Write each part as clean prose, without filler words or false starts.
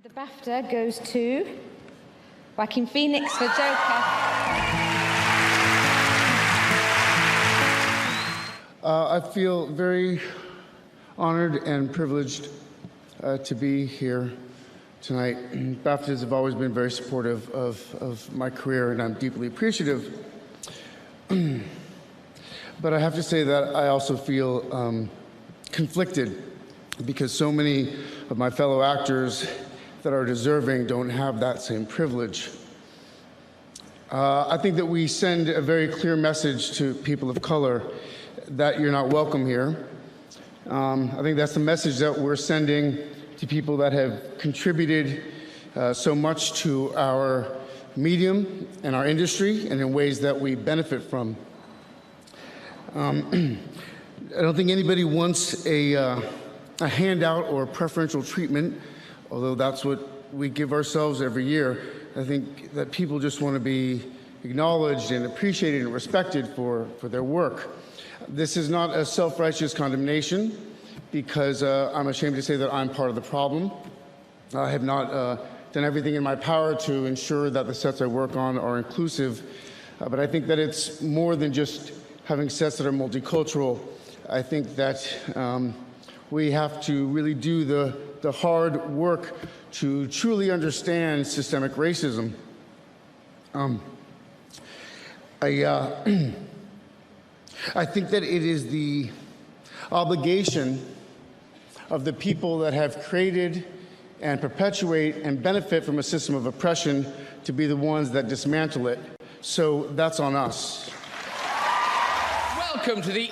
The Bafta goes to Joaquin Phoenix for Joker. I feel very honored and privileged to be here tonight. BAFTAs have always been very supportive of my career, and I'm deeply appreciative. But I have to say that I also feel conflicted because so many of my fellow actors that are deserving don't have that same privilege. I think that we send a very clear message to people of color that you're not welcome here. I think that's the message that we're sending to people that have contributed so much to our medium and our industry and in ways that we benefit from. I don't think anybody wants a handout or preferential treatment, although that's what we give ourselves every year. I think that people just want to be acknowledged and appreciated and respected for their work. This is not a self-righteous condemnation because I'm ashamed to say that I'm part of the problem. I have not done everything in my power to ensure that the sets I work on are inclusive, but I think that it's more than just having sets that are multicultural. I think that we have to really do the hard work to truly understand systemic racism. I think that it is the obligation of the people that have created and perpetuate and benefit from a system of oppression to be the ones that dismantle it. So that's on us. Welcome to the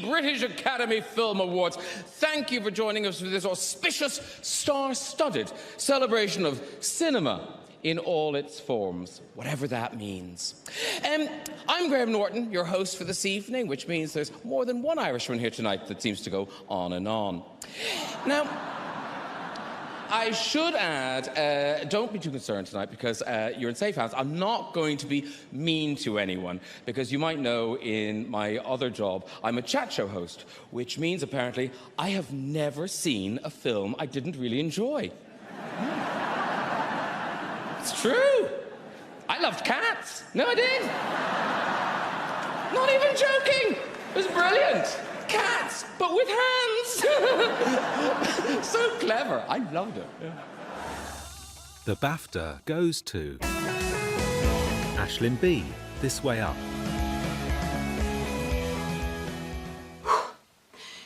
British Academy Film Awards. Thank you for joining us for this auspicious, star-studded celebration of cinema in all its forms, whatever that means. I'm Graham Norton, your host for this evening, which means there's more than one Irishman here tonight that seems to go on and on. Now, I should add, don't be too concerned tonight because you're in safe hands. I'm not going to be mean to anyone because you might know in my other job, I'm a chat show host, which means apparently I have never seen a film I didn't really enjoy. It's true. I loved Cats. No, I did. Not even joking. It was brilliant. Cats, but with hands. So clever. I loved it. Yeah. The BAFTA goes to Aisling B, This Way Up.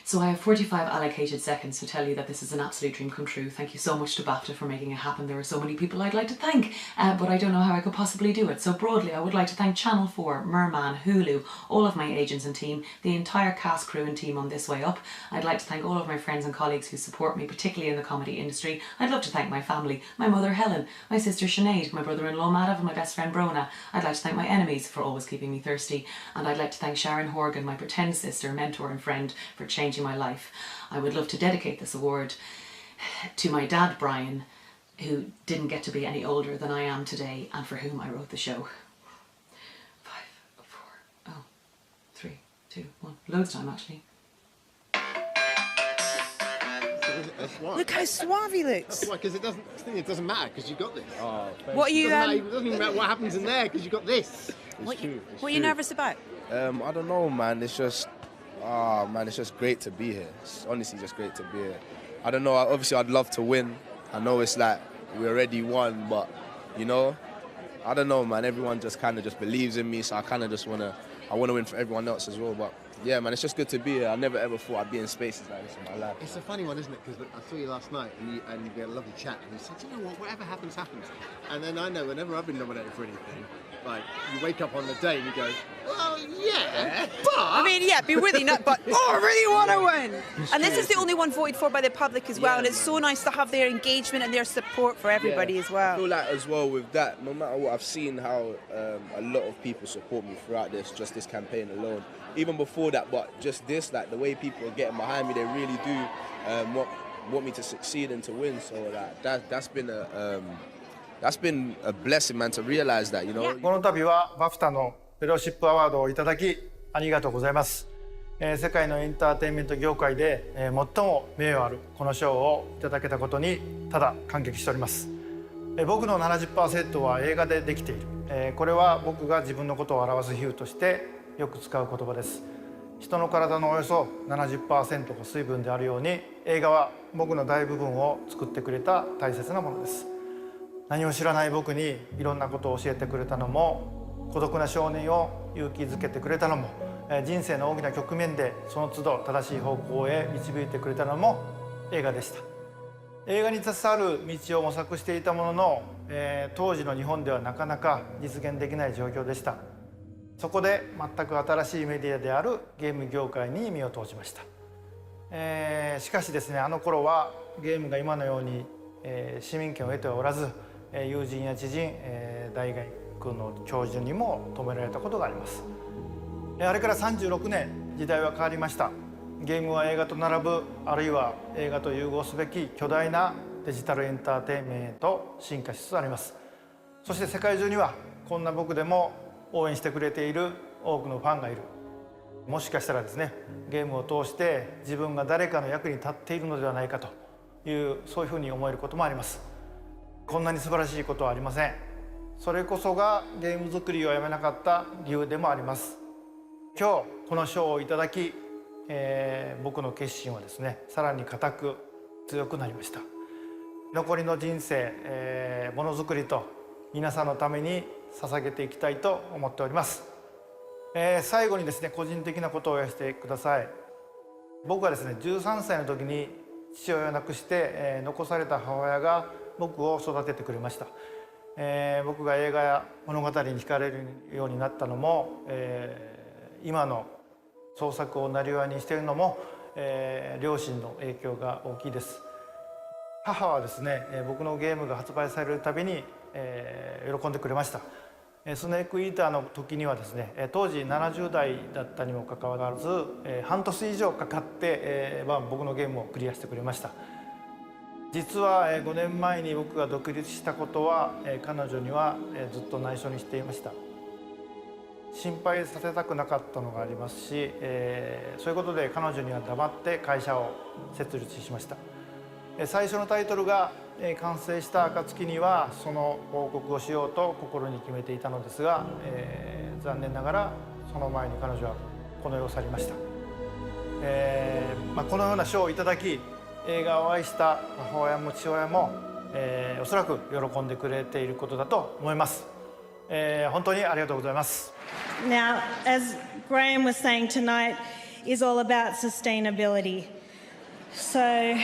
So I have 45 allocated seconds to tell you that this is an absolute dream come true. Thank you so much to BAFTA for making it happen. There are so many people I'd like to thank, but I don't know how I could possibly do it. So broadly, I would like to thank Channel 4, Merman, Hulu, all of my agents and team, the entire cast, crew and team on This Way Up. I'd like to thank all of my friends and colleagues who support me, particularly in the comedy industry. I'd love to thank my family, my mother Helen, my sister Sinead, my brother-in-law Madav and my best friend Brona. I'd like to thank my enemies for always keeping me thirsty. And I'd like to thank Sharon Horgan, my pretend sister, mentor and friend, for changing my life. I would love to dedicate this award to my dad Brian, who didn't get to be any older than I am today and for whom I wrote the show. 5, 4, 3, 2, 1. Loads time actually. Look how suave he looks. Why? Because it doesn't matter because you got this. Oh, what are you? It doesn't even matter what happens in there because you got this. What are you nervous about? I don't know, man. It's just, it's just great to be here. It's honestly just great to be here. I don't know. Obviously, I'd love to win. I know it's like we already won, but you know, I don't know, man. Everyone just kind of just believes in me, so I kind of just want to win for everyone else as well. But yeah, man, it's just good to be here. I never ever thought I'd be in spaces like this in my life. It's a funny one, isn't it? Because I saw you last night and we had a lovely chat, and you said, you know what, whatever happens, happens. And then I know whenever I've been nominated for anything, like you wake up on the day and you go, well, yeah, but I mean, yeah, be really nut, but I really want to win. And this is the only one voted for by the public as well, and it's so nice to have their engagement and their support for everybody as well. I feel like as well with that, no matter what, I've seen how a lot of people support me throughout this campaign alone. Even before that, but just this, like the way people are getting behind me, they really do want me to succeed and to win. So like, that's been a blessing, man, to realize that, you know. この度はバフタのフェローシップアワードをいただきありがとうございます。世界のエンターテインメント業界で最も名誉あるこの賞をいただけたことにただ感激しております。僕の 70% は映画でできている。これは僕が自分のことを表す比喩としてよく使う言葉です。人の体のおよそ 70% が水分であるように、映画は僕の大部分を作ってくれた大切なものです。何も知らない僕にいろんなことを教えてくれたのも、孤独な少年を勇気づけてくれたのも、人生の大きな局面でその都度正しい方向へ導いてくれたのも映画でした。映画に携わる道を模索していたものの、当時の日本ではなかなか実現できない状況でした。そこで全く新しいメディアであるゲーム業界に身を投じました。しかしですね、あの頃はゲームが今のように、市民権を得てはおらず、友人や知人、大学の教授にも止められたことがあります。あれから36年、時代は変わりました。ゲームは映画と並ぶ、あるいは映画と融合すべき巨大なデジタルエンターテインメントへと進化しつつあります。そして世界中にはこんな僕でも応援してくれている多くのファンがいる。もしかしたらですね、ゲームを通して自分が誰かの役に立っているのではないかという、そういうふうに思えることもあります。こんなに素晴らしいことはありません。それこそがゲーム作りをやめなかった理由でもあります。今日この賞をいただき、僕の決心はですね、さらに固く強くなりました。残りの人生、ものづくりと皆さんのために捧げていきたいと思っております。最後にですね、個人的なことを言わせてください。僕はですね、13歳の時に父親を亡くして、残された母親が僕を育ててくれました。僕が映画や物語に惹かれるようになったのも、今の創作をなりわいにしているのも、両親の影響が大きいです。母はですね、僕のゲームが発売されるたびに、喜んでくれました。スネークイーターの時にはですね、当時70代だったにもかかわらず、半年以上かかって、僕のゲームをクリアしてくれました。実は5年前に僕が独立したことは、彼女にはずっと内緒にしていました。心配させたくなかったのがありますし、そういうことで彼女には黙って会社を設立しました。最初のタイトルが完成した暁にはその報告をしようと心に決めていたのですが、残念ながらその前に彼女はこの世を去りました。このような賞をいただき、映画を愛した母親も父親も、おそらく喜んでくれていることだと思います。本当にありがとうございます。Now, as Graham was saying, tonight is all about sustainability. So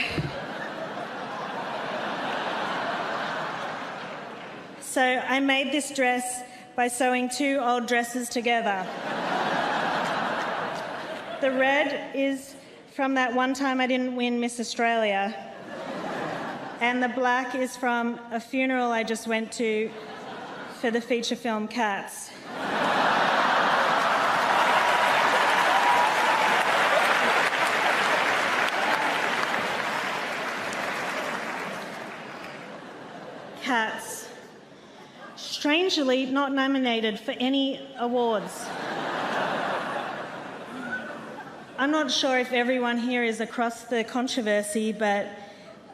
I made this dress by sewing two old dresses together. The red is from that one time I didn't win Miss Australia. And the black is from a funeral I just went to for the feature film Cats. Cats. Strangely not nominated for any awards. I'm not sure if everyone here is across the controversy, but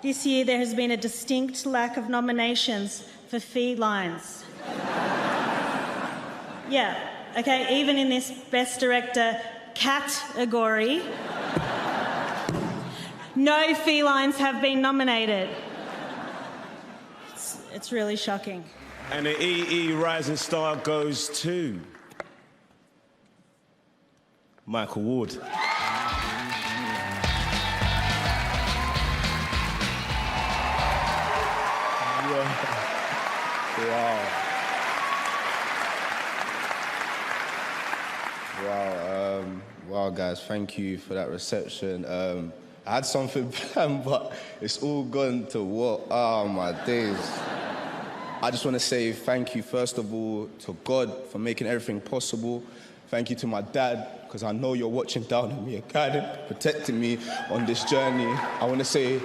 this year there has been a distinct lack of nominations for felines. Yeah, okay, even in this Best Director category, no felines have been nominated. It's really shocking. And the EE Rising Star goes to Michael Ward. Wow, guys, thank you for that reception. I had something planned, but it's all gone to what? Oh, my days. I just want to say thank you, first of all, to God for making everything possible. Thank you to my dad, because I know you're watching down on me and guiding, protecting me on this journey. I want to say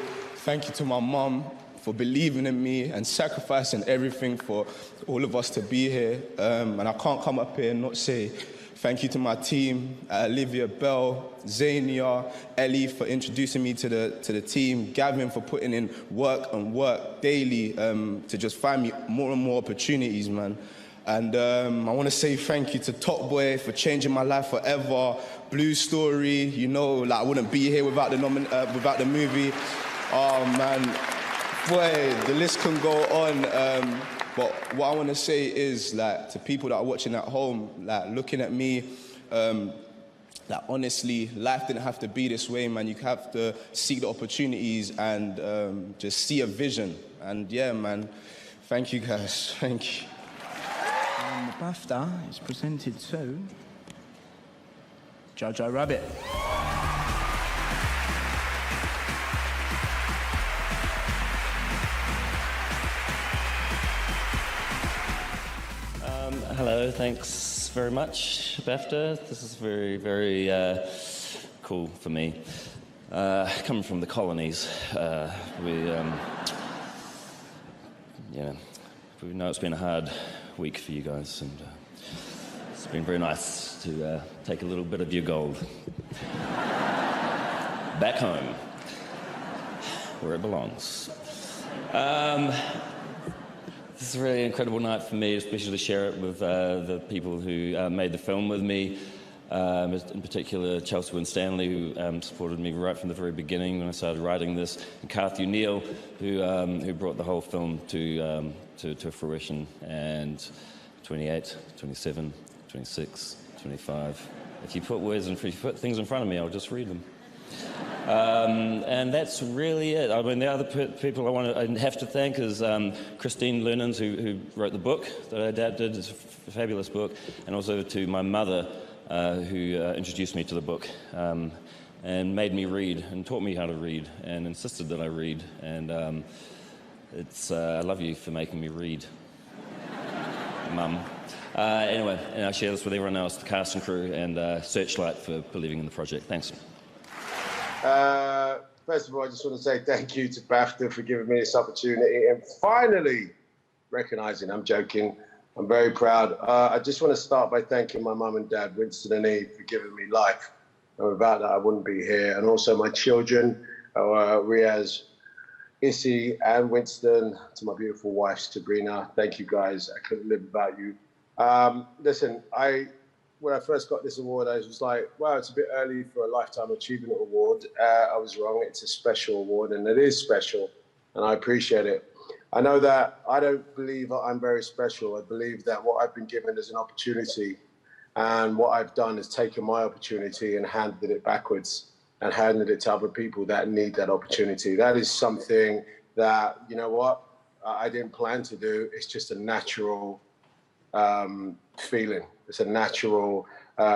thank you to my mum for believing in me and sacrificing everything for all of us to be here. And I can't come up here and not say Thank you to my team, Olivia Bell, Zania, Ellie for introducing me to the team, Gavin for putting in work daily to just find me more and more opportunities, man. And I want to say thank you to Top Boy for changing my life forever. Blue Story, you know, like I wouldn't be here without the movie. Oh man, boy, the list can go on. But what I want to say is, like, to people that are watching at home, like looking at me, like honestly, life didn't have to be this way, man. You have to seek the opportunities and just see a vision. And yeah, man, thank you guys, thank you. And the BAFTA is presented to Jojo Rabbit. Hello, thanks very much, BAFTA. This is very, very cool for me. Coming from the colonies, we know it's been a hard week for you guys, and it's been very nice to take a little bit of your gold back home, where it belongs. This is a really incredible night for me, especially to share it with the people who made the film with me, in particular Chelsea Winstanley, who supported me right from the very beginning when I started writing this, and Carthy O'Neill, who brought the whole film to fruition, and 28, 27, 26, 25. If you put things in front of me, I'll just read them. And that's really it. I mean, the other people I have to thank is Christine Lunans, who wrote the book that I adapted. It's a fabulous book. And also to my mother, who introduced me to the book and made me read and taught me how to read and insisted that I read. And I love you for making me read, Mum. Anyway, and I share this with everyone else, the cast and crew, and Searchlight for believing in the project. Thanks. First of all, I just want to say thank you to BAFTA for giving me this opportunity and finally recognising I'm joking. I'm very proud. I just want to start by thanking my mum and dad, Winston and Eve, for giving me life. And without that, I wouldn't be here. And also my children, Riaz, Issy and Winston, to my beautiful wife, Sabrina. Thank you, guys. I couldn't live without you. Listen, when I first got this award, I was like, wow, it's a bit early for a Lifetime Achievement Award. I was wrong. It's a special award, and it is special, and I appreciate it. I know that I don't believe that I'm very special. I believe that what I've been given is an opportunity, and what I've done is taken my opportunity and handed it backwards and handed it to other people that need that opportunity. That is something that, you know what, I didn't plan to do. It's just a natural feeling. It's a natural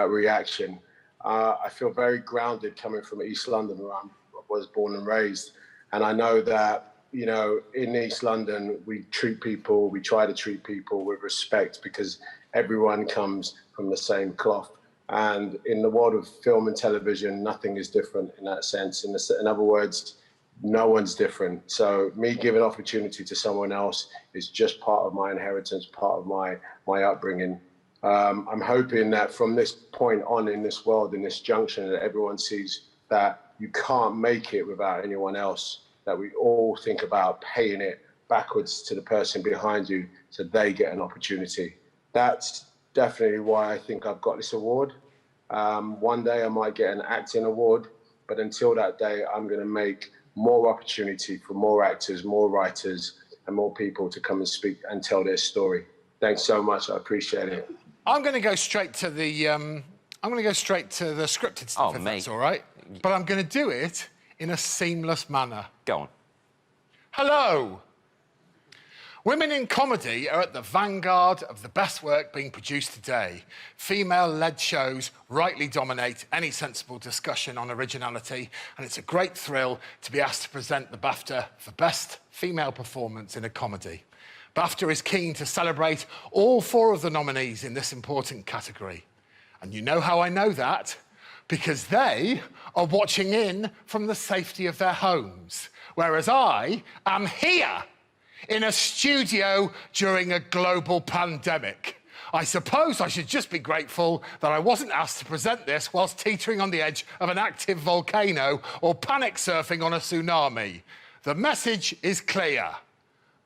reaction. I feel very grounded coming from East London, where I was born and raised. And I know that, you know, in East London, we try to treat people with respect because everyone comes from the same cloth. And in the world of film and television, nothing is different in that sense. In other words, no one's different. So me giving opportunity to someone else is just part of my inheritance, part of my upbringing. I'm hoping that from this point on in this world, in this junction, that everyone sees that you can't make it without anyone else, that we all think about paying it backwards to the person behind you so they get an opportunity. That's definitely why I think I've got this award. One day I might get an acting award, but until that day, I'm going to make more opportunity for more actors, more writers, and more people to come and speak and tell their story. Thanks so much. I appreciate it. I'm going to go straight to the scripted stuff, if that's all right. But I'm going to do it in a seamless manner. Go on. Hello. Women in comedy are at the vanguard of the best work being produced today. Female-led shows rightly dominate any sensible discussion on originality, and it's a great thrill to be asked to present the BAFTA for Best Female Performance in a Comedy. BAFTA is keen to celebrate all 4 of the nominees in this important category. And you know how I know that? Because they are watching in from the safety of their homes, whereas I am here in a studio during a global pandemic. I suppose I should just be grateful that I wasn't asked to present this whilst teetering on the edge of an active volcano or panic surfing on a tsunami. The message is clear.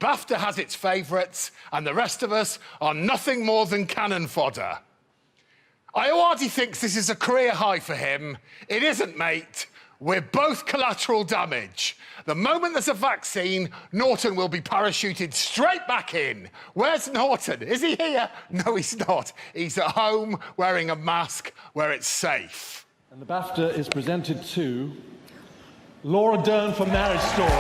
Bafta has its favourites, and the rest of us are nothing more than cannon fodder. Ayoade thinks this is a career high for him. It isn't, mate. We're both collateral damage. The moment there's a vaccine, Norton will be parachuted straight back in. Where's Norton? Is he here? No, he's not. He's at home wearing a mask where it's safe. And the BAFTA is presented to Laura Dern for Marriage Story.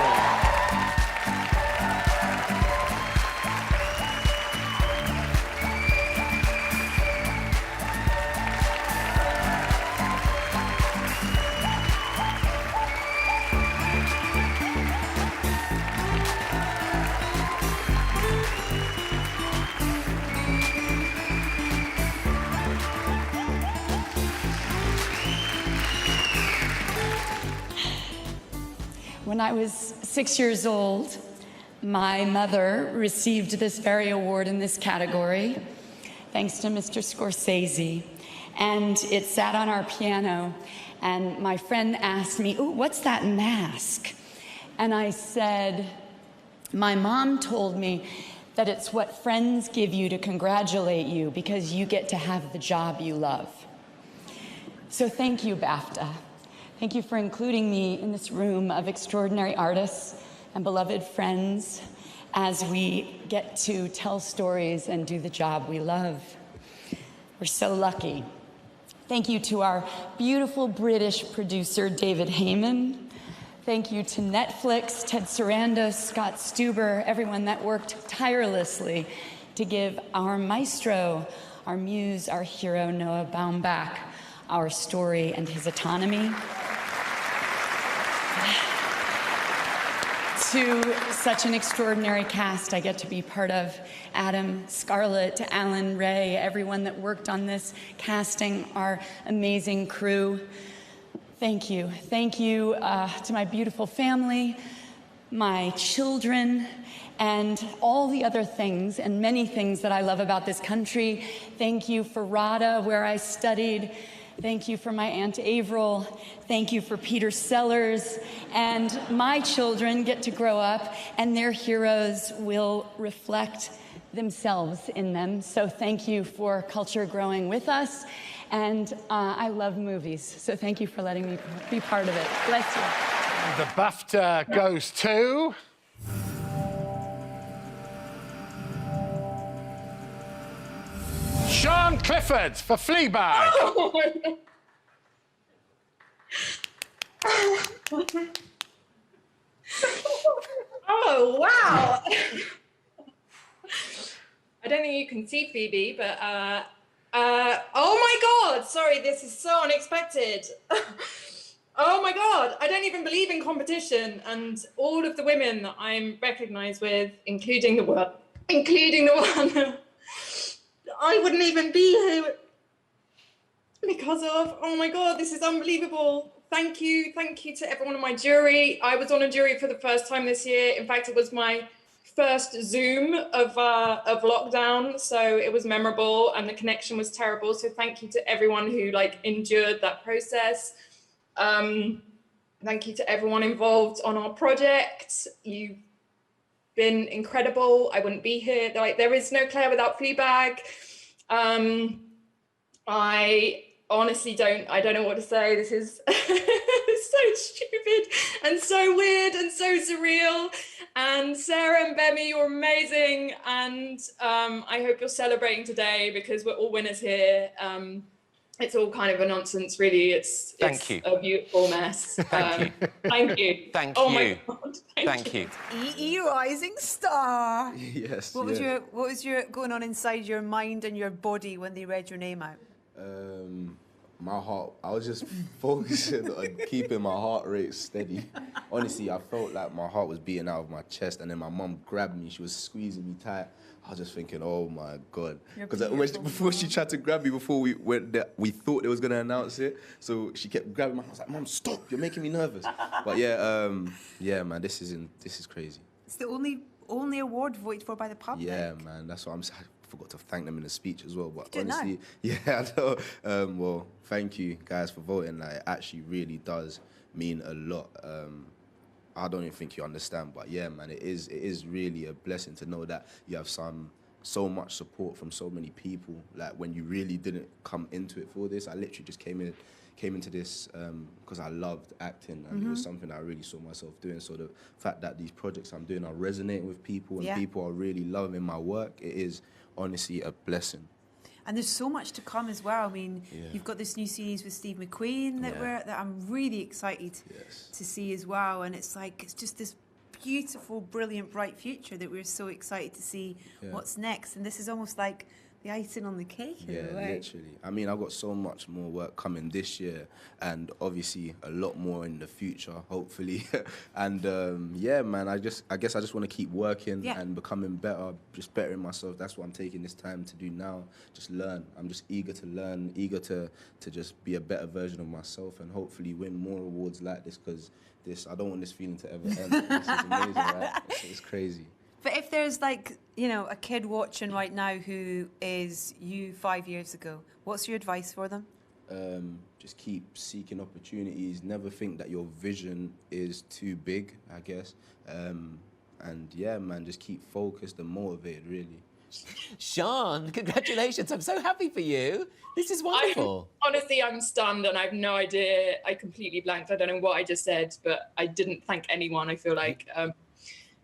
When I was 6 years old, my mother received this very award in this category, thanks to Mr. Scorsese. And it sat on our piano, and my friend asked me, "Ooh, what's that mask?" And I said, "My mom told me that it's what friends give you to congratulate you because you get to have the job you love." So thank you, BAFTA. Thank you for including me in this room of extraordinary artists and beloved friends as we get to tell stories and do the job we love. We're so lucky. Thank you to our beautiful British producer, David Heyman. Thank you to Netflix, Ted Sarandos, Scott Stuber, everyone that worked tirelessly to give our maestro, our muse, our hero, Noah Baumbach, our story and his autonomy. To such an extraordinary cast I get to be part of. Adam, Scarlett, Alan, Ray, everyone that worked on this casting, our amazing crew. Thank you. Thank you to my beautiful family, my children, and all the other things and many things that I love about this country. Thank you for RADA, where I studied. Thank you for my Aunt Averill. Thank you for Peter Sellers. And my children get to grow up, and their heroes will reflect themselves in them. So thank you for culture growing with us. And I love movies, so thank you for letting me be part of it. Bless you. The BAFTA goes to... Sean Clifford for Fleabag. Oh, wow. I don't think you can see Phoebe, but oh my God, sorry, this is so unexpected. Oh my God, I don't even believe in competition, and all of the women that I'm recognized with, including the one I wouldn't even be here because of. Oh my God, this is unbelievable. Thank you to everyone on my jury. I was on a jury for the first time this year. In fact, it was my first Zoom of lockdown, so it was memorable and the connection was terrible. So thank you to everyone who endured that process. Thank you to everyone involved on our project. You've been incredible. I wouldn't be here. There is no Claire without Fleabag. I honestly don't know what to say. This is so stupid and so weird and so surreal. And Sarah and Bemi, you're amazing. And I hope you're celebrating today because we're all winners here. It's all kind of a nonsense, really. It's a beautiful mess. Thank you. Thank you. My God. Thank you. EE Rising Star. Yes. What was your going on inside your mind and your body when they read your name out? My heart, I was just focusing on keeping my heart rate steady. Honestly, I felt like my heart was beating out of my chest, and then my mum grabbed me. She was squeezing me tight. I was just thinking, oh my God. Because before she tried to grab me, before we went there, we thought they was going to announce it. So she kept grabbing me. I was like, Mum, stop, you're making me nervous. But yeah, man, this is crazy. It's the only award voted for by the public. Yeah, man, that's what I'm saying. forgot to thank them in the speech as well. But Do it now. honestly, yeah, I know. Well, thank you guys for voting. Like, it actually really does mean a lot. I don't even think you understand, but yeah, man, it is really a blessing to know that you have so much support from so many people. Like, when you really didn't come into it for this, I literally just came into this because I loved acting, and it was something I really saw myself doing. So the fact that these projects I'm doing are resonating with people, and people are really loving my work, it is honestly a blessing. And there's so much to come as well. I mean, you've got this new series with Steve McQueen that I'm really excited to see as well. And it's just this beautiful, brilliant, bright future that we're so excited to see what's next. And this is almost like the icing on the cake in a way. Literally. I mean, I've got so much more work coming this year, and obviously a lot more in the future, hopefully. And yeah, man, I guess I just want to keep working and becoming better, just bettering myself. That's what I'm taking this time to do now. Just learn. I'm just eager to learn, eager to just be a better version of myself, and hopefully win more awards like this, because I don't want this feeling to ever end. This is amazing, right? It's crazy. But if there's a kid watching right now who is you 5 years ago, what's your advice for them? Just keep seeking opportunities. Never think that your vision is too big, I guess. And yeah, man, just keep focused and motivated, really. Sian, congratulations. I'm so happy for you. This is wonderful. Honestly, I'm stunned and I have no idea. I completely blanked. I don't know what I just said, but I didn't thank anyone, I feel like.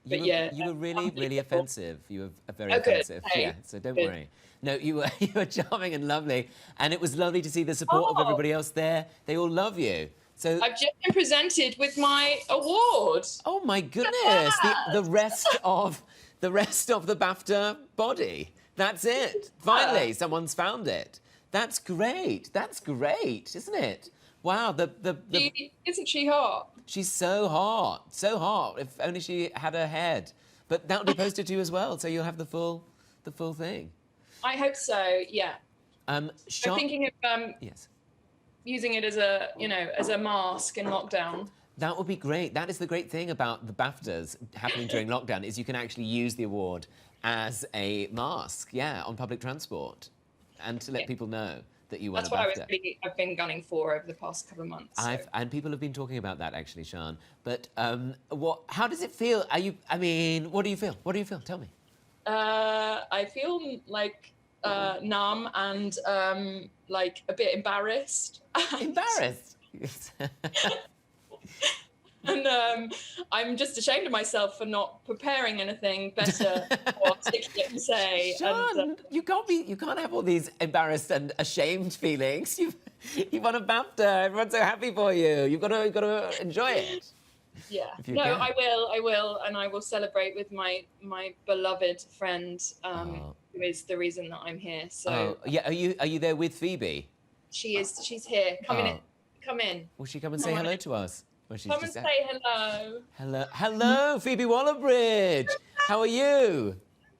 You were really, really offensive. You were very offensive. Hey, yeah, so don't worry. No, you were charming and lovely, and it was lovely to see the support of everybody else there. They all love you. So I've just been presented with my award. Oh my goodness! The rest of the BAFTA body. That's it. Finally, someone's found it. That's great. That's great, isn't it? Wow. Isn't she hot? She's so hot, so hot. If only she had her head. But that'll be posted to you as well, so you'll have the full thing. I hope so. Yeah. I'm thinking of using it as a mask in lockdown. That would be great. That is the great thing about the BAFTAs happening during lockdown, is you can actually use the award as a mask, on public transport, and to let people know that you won a BAFTA. That's what I've been gunning for over the past couple of months. So. And people have been talking about that, actually, Sian. But how does it feel? What do you feel? What do you feel? Tell me. I feel like numb and like a bit embarrassed. Embarrassed? And I'm just ashamed of myself for not preparing anything better or articulate to say. Sian, you can't have all these embarrassed and ashamed feelings. You won a BAFTA. Everyone's so happy for you. You've got to enjoy it. Yeah. No, I will, and I will celebrate with my beloved friend, who is the reason that I'm here. So. Are you there with Phoebe? She is. She's here. Come in. Will she come and say hello to us? Come and say hello. Hello, Phoebe Waller-Bridge. How are you?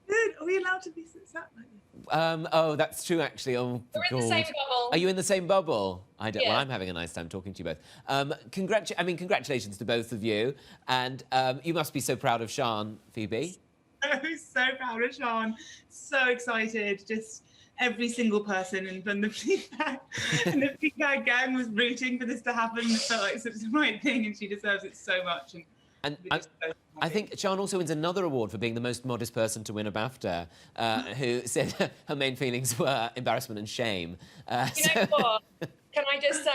Good. Are we allowed to be sat like this? Oh, that's true, actually. Oh, we're in the same bubble. Are you in the same bubble? I don't. Yeah. Well, I'm having a nice time talking to you both. Congratulations to both of you, and you must be so proud of Sian, Phoebe. I'm so proud of Sian. So excited. Just every single person and the feedback gang was rooting for this to happen. It felt like such the right thing, and she deserves it so much. And I think Sian also wins another award for being the most modest person to win a BAFTA, who said her main feelings were embarrassment and shame. Know what? Can I just say,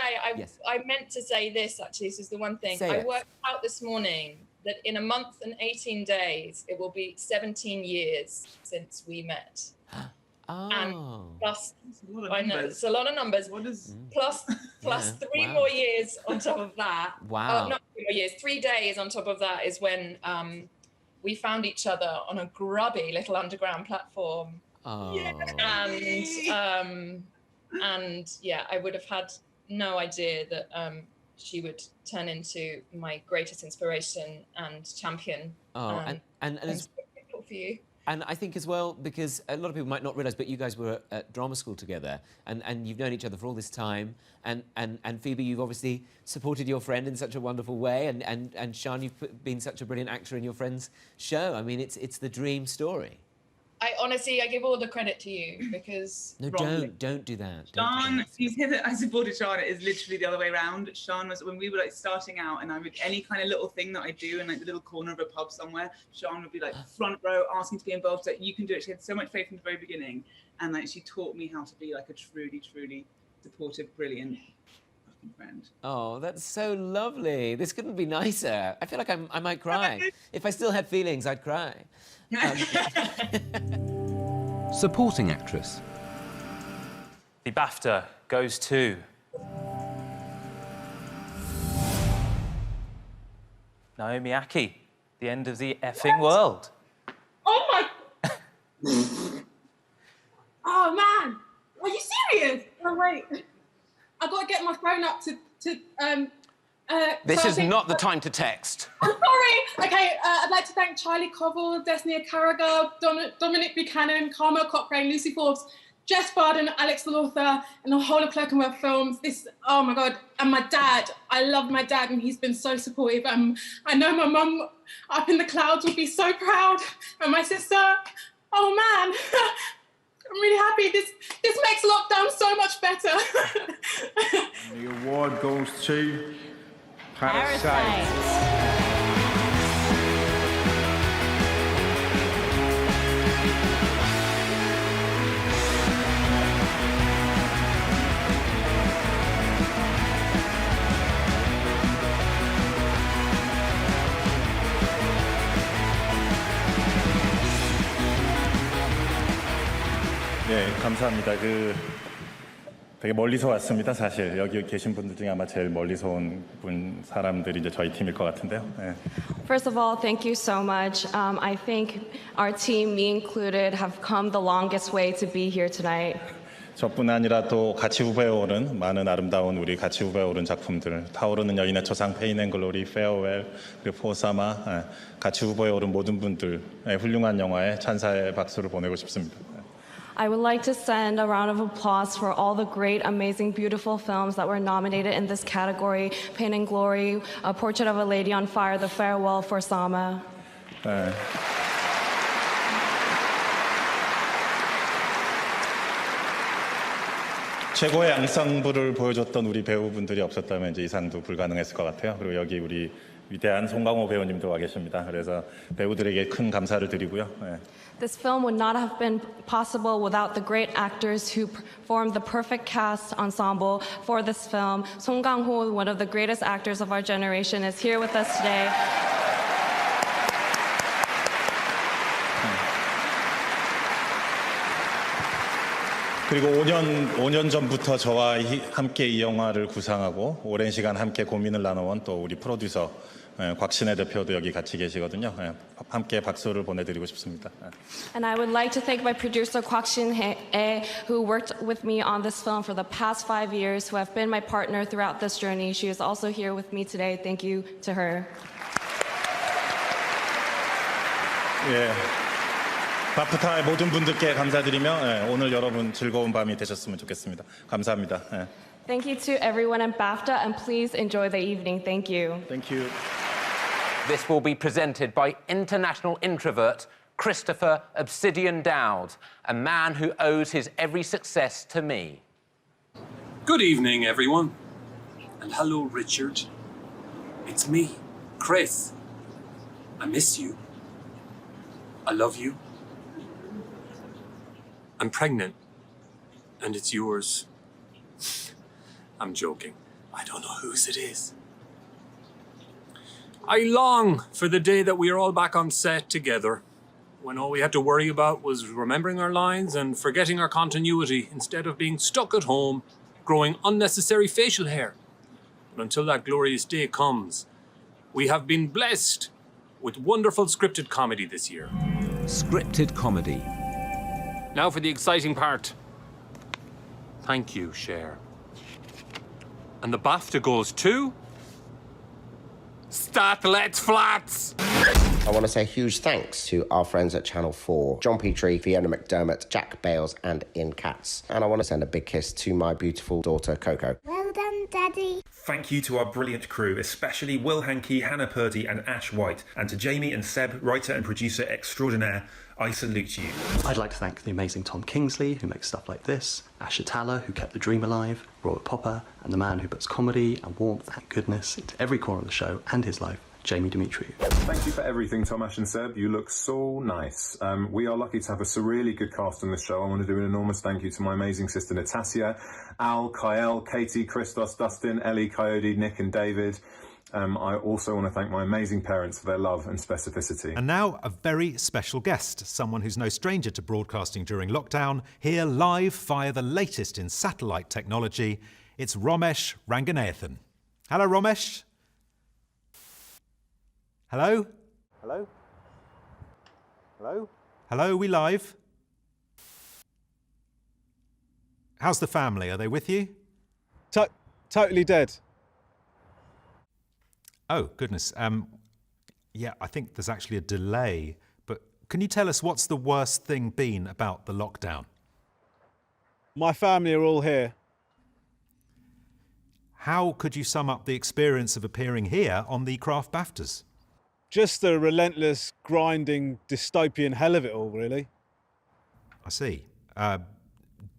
I meant to say this, actually. This is the one thing. I worked out this morning that in a month and 18 days, it will be 17 years since we met. And plus, I know it's a lot of numbers. Plus 3 more years on top of that. Wow. Not 3 more years. 3 days on top of that is when we found each other on a grubby little underground platform. Oh. And I would have had no idea that she would turn into my greatest inspiration and champion. And I'm so grateful for you. And I think as well, because a lot of people might not realise, but you guys were at drama school together, and you've known each other for all this time. And Phoebe, you've obviously supported your friend in such a wonderful way, and Sian, you've been such a brilliant actor in your friend's show. I mean, it's the dream story. I honestly, I give all the credit to you because... No, don't do that. Sean, you say that I supported Sean, it is literally the other way around. Sean was, when we were like starting out and I would, any kind of little thing that I do in like the little corner of a pub somewhere, Sean would be like front row asking to be involved. Like, you can do it. She had so much faith from the very beginning. And like, she taught me how to be like a truly, truly supportive, brilliant fucking friend. Oh, that's so lovely. This couldn't be nicer. I feel like I might cry. If I still had feelings, I'd cry. Supporting actress. The BAFTA goes to Naomi Ackie, The End of the Effing World. Oh my... Oh man, are you serious? Oh wait, I've got to get my phone up to This so is not the time to text. I'm sorry. Okay, I'd like to thank Charlie Covell, Destiny Carragher, Dominic Buchanan, Carmel Cochrane, Lucy Forbes, Jess Barden, Alex the Author, and the whole of Clerkenwell Films. This, oh my God, and my dad. I love my dad, and he's been so supportive. I know my mum up in the clouds would be so proud, and my sister. Oh man, I'm really happy. This makes lockdown so much better. The award goes to Parasite. 네, 감사합니다. 되게 멀리서 왔습니다. 사실 여기 계신 분들 중에 아마 제일 멀리서 온 사람들이 이제 저희 팀일 것 같은데요. 네. First of all, thank you so much. I think our team, me included, have come the longest way to be here tonight. 저뿐 아니라 또 같이 후보에 오른 많은 아름다운 우리 같이 후보에 오른 작품들, 타오르는 여인의 초상, 페인 앤 글로리, 페어웰, 그리고 포사마, 같이 후보에 오른 모든 분들 훌륭한 영화에 찬사의 박수를 보내고 싶습니다. I would like to send a round of applause for all the great, amazing, beautiful films that were nominated in this category: Pain and Glory, A Portrait of a Lady on Fire, The Farewell, for Sama. 네. 최고의 양상부를 보여줬던 우리 배우분들이 없었다면 이제 이 상도 불가능했을 것 같아요. 그리고 여기 우리 위대한 송강호 배우님도 와 계십니다. 그래서 배우들에게 큰 감사를 드리고요. 네. This film would not have been possible without the great actors who formed the perfect cast ensemble for this film. Song Kang-ho, one of the greatest actors of our generation, is here with us today. 그리고 5년 전부터 저와 함께 이 영화를 구상하고 오랜 시간 함께 고민을 나눠온 또 우리 프로듀서 곽신혜 대표도 여기 같이 계시거든요. 함께 박수를 보내드리고 싶습니다. And I would like to thank my producer Kwak Shin-hye, who worked with me on this film for the past 5 years, who have been my partner throughout this journey. She is also here with me today. Thank you to her. 예. 바프타의 모든 분들께 감사드리며 오늘 여러분 즐거운 밤이 되셨으면 좋겠습니다. 감사합니다. Thank you to everyone at Bafta, and please enjoy the evening. Thank you. Thank you. This will be presented by international introvert Christopher Obsidian Dowd, a man who owes his every success to me. Good evening, everyone. And hello, Richard. It's me, Chris. I miss you. I love you. I'm pregnant, and it's yours. I'm joking. I don't know whose it is. I long for the day that we are all back on set together, when all we had to worry about was remembering our lines and forgetting our continuity instead of being stuck at home, growing unnecessary facial hair. But until that glorious day comes, we have been blessed with wonderful scripted comedy this year. Scripted comedy. Now for the exciting part. Thank you, Cher. And the BAFTA goes to... Statlet Flats! I want to say huge thanks to our friends at Channel 4, John Petrie, Fiona McDermott, Jack Bales, and Ian Katz. And I want to send a big kiss to my beautiful daughter, Coco. Well done, Daddy. Thank you to our brilliant crew, especially Will Hankey, Hannah Purdy and Ash White, and to Jamie and Seb, writer and producer extraordinaire. I salute you. I'd like to thank the amazing Tom Kingsley, who makes stuff like this, Ash Atala, who kept the dream alive, Robert Popper, and the man who puts comedy and warmth and goodness into every corner of the show and his life, Jamie Demetriou. Thank you for everything, Tom, Ash and Seb. You look so nice. We are lucky to have a really good cast on this show. I want to do an enormous thank you to my amazing sister Natasha, Al, Kyle, Katie, Christos, Dustin, Ellie, Coyote, Nick and David. I also want to thank my amazing parents for their love and specificity. And now a very special guest, someone who's no stranger to broadcasting during lockdown, here live via the latest in satellite technology. It's Romesh Ranganathan. Hello, Romesh. Hello? Hello? Hello? Hello, we live? How's the family? Are they with you? Totally dead. Oh, goodness. Yeah, I think there's actually a delay. But can you tell us what's the worst thing been about the lockdown? My family are all here. How could you sum up the experience of appearing here on the Craft BAFTAs? Just the relentless, grinding, dystopian hell of it all, really. I see.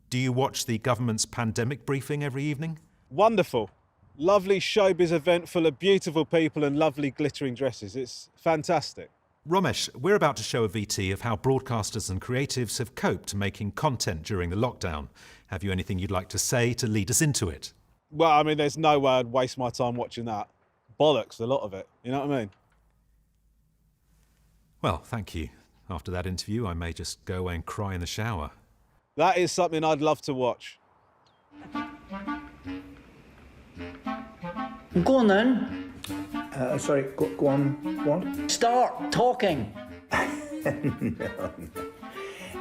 Do you watch the government's pandemic briefing every evening? Wonderful. Lovely showbiz event full of beautiful people and lovely glittering dresses. It's fantastic. Romesh, we're about to show a VT of how broadcasters and creatives have coped making content during the lockdown. Have you anything you'd like to say to lead us into it? Well, I mean, there's no way I'd waste my time watching that. Bollocks, a lot of it. You know what I mean? Well, thank you. After that interview, I may just go away and cry in the shower. That is something I'd love to watch. Go on then. Sorry, go on. What? Start talking.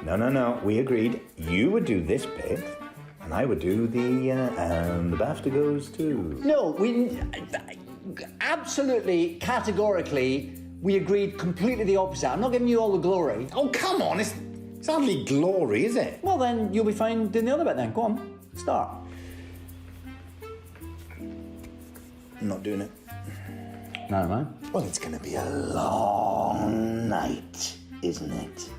No. We agreed you would do this bit, and I would do the BAFTA goes too. No, we absolutely, categorically, we agreed completely the opposite. I'm not giving you all the glory. Oh, come on, it's hardly glory, is it? Well, then you'll be fine doing the other bit then. Go on, start. I'm not doing it. No, man. Well, it's going to be a long night, isn't it?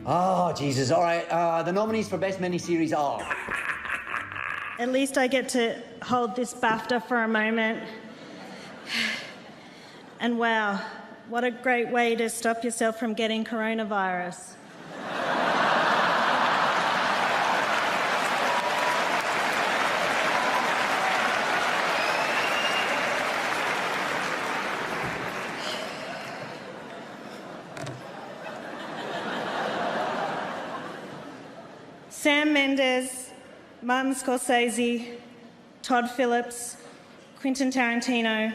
Oh, Jesus. All right, the nominees for Best Miniseries are... At least I get to hold this BAFTA for a moment. And wow, what a great way to stop yourself from getting coronavirus. Sam Mendes, Martin Scorsese, Todd Phillips, Quentin Tarantino,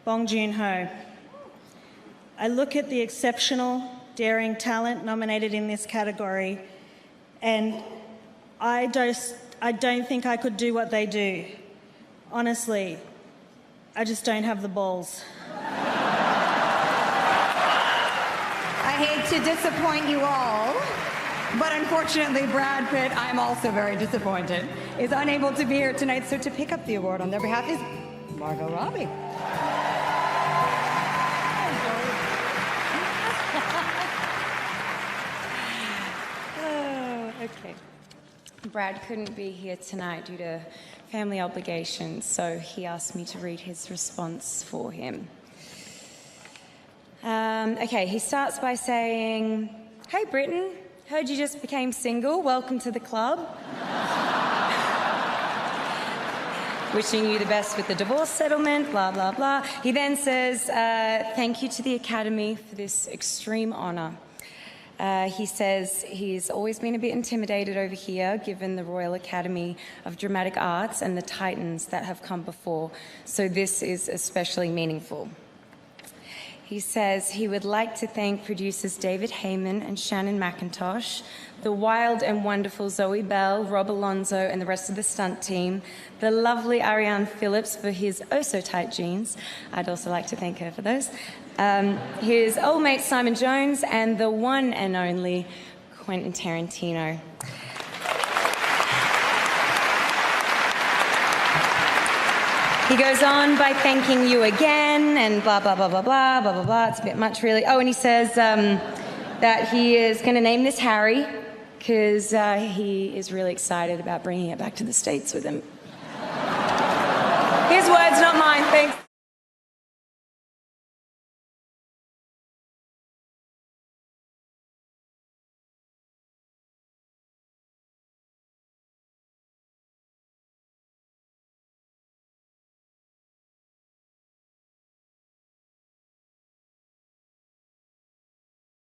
Bong Joon-ho. I look at the exceptional, daring talent nominated in this category, and I don't think I could do what they do. Honestly, I just don't have the balls. I hate to disappoint you all, but unfortunately, Brad Pitt, I'm also very disappointed, is unable to be here tonight. So to pick up the award on their behalf is Margot Robbie. Oh, okay. Brad couldn't be here tonight due to family obligations, so he asked me to read his response for him. Okay, he starts by saying, "Hey, Britain. Heard you just became single. Welcome to the club. Wishing you the best with the divorce settlement, blah, blah, blah." He then says, "Thank you to the Academy for this extreme honour." He says he's always been a bit intimidated over here, given the Royal Academy of Dramatic Arts and the titans that have come before. So this is especially meaningful. He says he would like to thank producers David Heyman and Shannon McIntosh, the wild and wonderful Zoe Bell, Rob Alonso, and the rest of the stunt team, the lovely Ariane Phillips for his oh-so-tight jeans. I'd also like to thank her for those. His old mate Simon Jones, and the one and only Quentin Tarantino. He goes on by thanking you again and blah, blah, blah, blah, blah, blah, blah, blah. It's a bit much, really. Oh, and he says that he is going to name this Harry because he is really excited about bringing it back to the States with him. His words, not mine. Thanks.